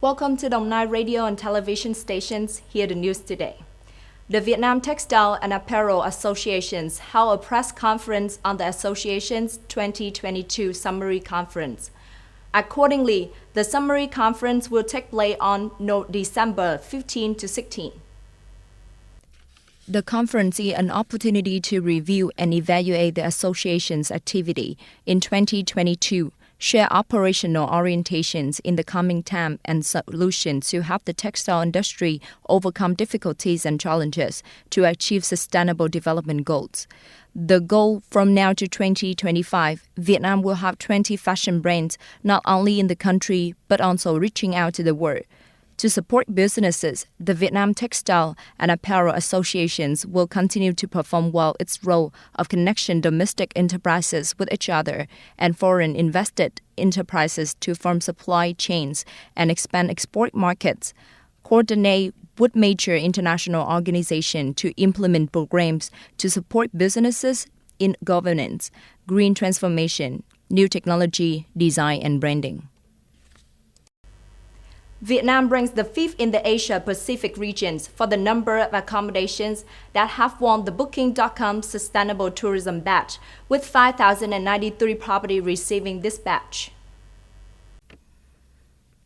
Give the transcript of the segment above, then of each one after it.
Welcome to Đồng Nai radio and television stations. Here the news today. The Vietnam Textile and Apparel Associations held a press conference on the association's 2022 summary conference. Accordingly, the summary conference will take place on December 15 to 16. The conference is an opportunity to review and evaluate the association's activity in 2022, share operational orientations in the coming time and solutions to help the textile industry overcome difficulties and challenges to achieve sustainable development goals. The goal from now to 2025, Vietnam will have 20 fashion brands not only in the country but also reaching out to the world. To support businesses, the Vietnam Textile and Apparel Associations will continue to perform well its role of connection domestic enterprises with each other and foreign invested enterprises to form supply chains and expand export markets, coordinate with major international organizations to implement programs to support businesses in governance, green transformation, new technology, design, and branding. Vietnam ranks the 5th in the Asia-Pacific regions for the number of accommodations that have won the Booking.com Sustainable Tourism Badge, with 5,093 properties receiving this badge.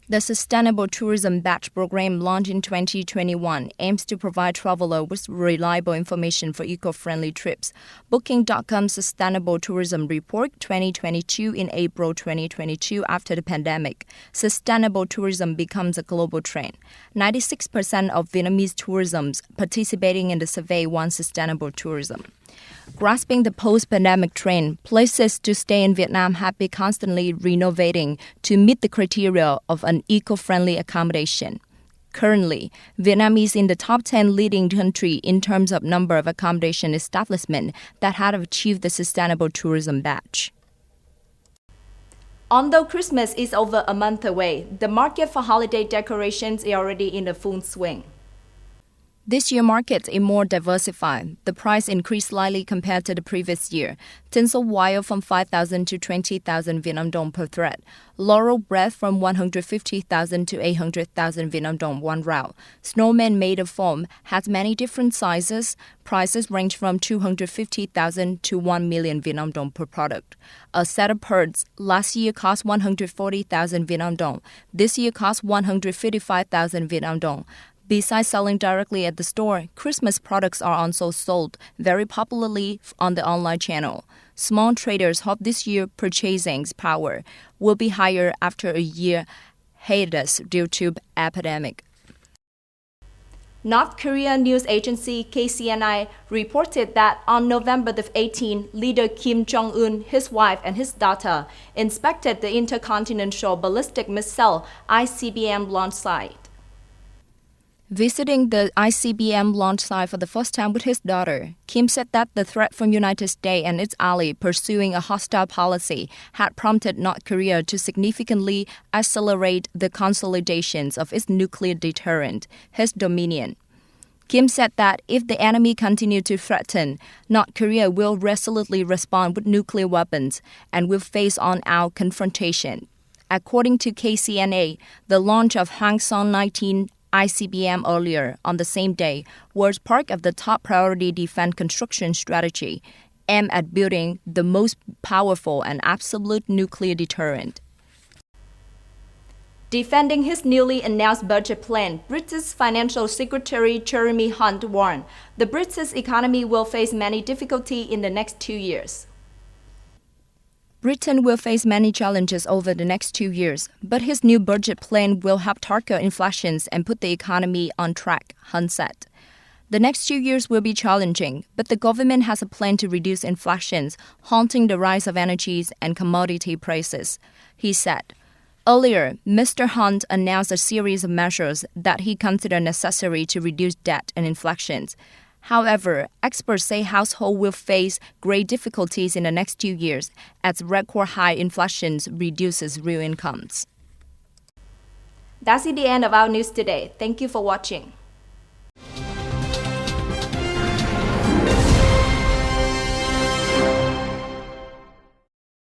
The Sustainable Tourism Badge program launched in 2021 aims to provide travelers with reliable information for eco-friendly trips. Booking.com Sustainable Tourism Report 2022 in April 2022 after the pandemic. Sustainable tourism becomes a global trend. 96% of Vietnamese tourism participating in the survey want sustainable tourism. Grasping the post-pandemic trend, places to stay in Vietnam have been constantly renovating to meet the criteria of an eco-friendly accommodation. Currently, Vietnam is in the top 10 leading country in terms of number of accommodation establishments that have achieved the Sustainable Tourism Badge. Although Christmas is over a month away, the market for holiday decorations is already in the full swing. This year market is more diversified. The price increased slightly compared to the previous year. Tinsel wire from 5,000 to 20,000 Vietnam dong per thread. Laurel bread from 150,000 to 800,000 Vietnam dong one round. Snowman made of foam has many different sizes. Prices range from 250,000 to 1 million Vietnam dong per product. A set of pearls last year cost 140,000 Vietnam dong. This year cost 155,000 Vietnam dong. Besides selling directly at the store, Christmas products are also sold very popularly on the online channel. Small traders hope this year purchasing power will be higher after a year hiatus due to epidemic. North Korea news agency KCNA reported that on November 18, leader Kim Jong-un, his wife, and his daughter inspected the Intercontinental Ballistic Missile ICBM launch site. Visiting the ICBM launch site for the first time with his daughter, Kim said that the threat from United States and its ally pursuing a hostile policy had prompted North Korea to significantly accelerate the consolidations of its nuclear deterrent, his dominion. Kim said that if the enemy continues to threaten, North Korea will resolutely respond with nuclear weapons and will face on-out confrontation. According to KCNA, the launch of Hwasong 19 ICBM earlier on the same day was part of the top priority defense construction strategy aimed at building the most powerful and absolute nuclear deterrent. Defending his newly announced budget plan, British Financial Secretary Jeremy Hunt warned the British economy will face many difficulties in the next 2 years. Britain will face many challenges over the next 2 years, but his new budget plan will help tackle inflation and put the economy on track, Hunt said. The next 2 years will be challenging, but the government has a plan to reduce inflation, halting the rise of energies and commodity prices, he said. Earlier, Mr. Hunt announced a series of measures that he considered necessary to reduce debt and inflation. However, experts say households will face great difficulties in the next 2 years as record high inflation reduces real incomes. That's the end of our news today. Thank you for watching.